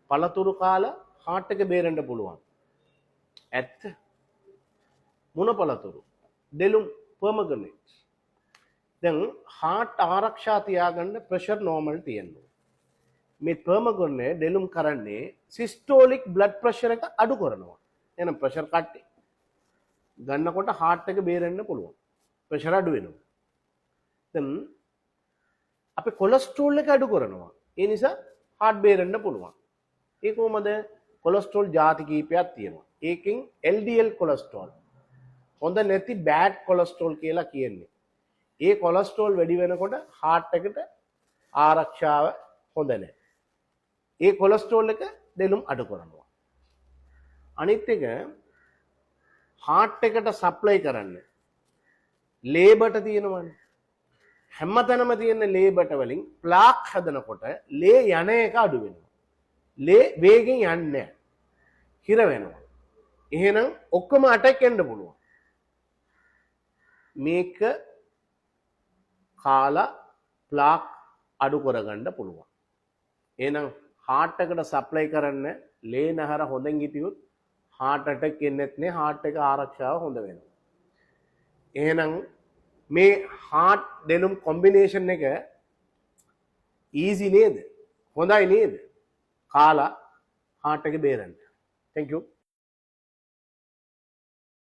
පළතුරු කාලා heart එක බේරෙන්න පුළුවන්. ඇත්ත. මොන පළතුරු? දෙලුම් pomegranate. දැන් heart ආරක්ෂා තියාගන්න pressure normal තියෙනවා. මේ pomegranate දෙලුම් කරන්නේ systolic blood pressure එක අඩු කරනවා. එහෙනම් pressure කට්ටි. ගන්නකොට heart එක බේරෙන්න පුළුවන්. pressure අඩු වෙනවා. දැන් අපේ cholesterol එක අඩු කරනවා. ඒ නිසා heart බේරෙන්න පුළුවන්. ඒ කොහොමද? cholesterol ಜಾති කීපයක් තියෙනවා. ඒකෙන් LDL cholesterol හොඳ නැති bad cholesterol කියලා කියන්නේ. ඒ cholesterol වැඩි වෙනකොට heart එකට ආරක්ෂාව හොඳ නැහැ. ඒ cholesterol එක දෙලුම් අඩු කරනවා. අනිත් එක heart එකට supply කරන්න ලේබට තියෙනවනේ. හැමතැනම තියෙන ලේබට වලින් plaque හදනකොට ලේ යන එක අඩු වෙනවා. ලේ වේගෙන් යන්නේ නැහැ. හිර වෙනවා. එහෙනම් ඔක්කොම අටැක් එන්න පුළුවන්. මේක කාලා ප්ලාක් අඩු කරගන්න පුළුවන්. එහෙනම් heart එකට සප්ලයි කරන්න ලේ නහර හොඳින් හිටියොත් heart attack එන්නේත් නේ heart එක ආරක්ෂාව හොඳ වෙනවා. එහෙනම් මේ heart දෙලුම් combination එක easy නේද? හොඳයි නේද? කාලා heart එක බේරන්න. Thank you.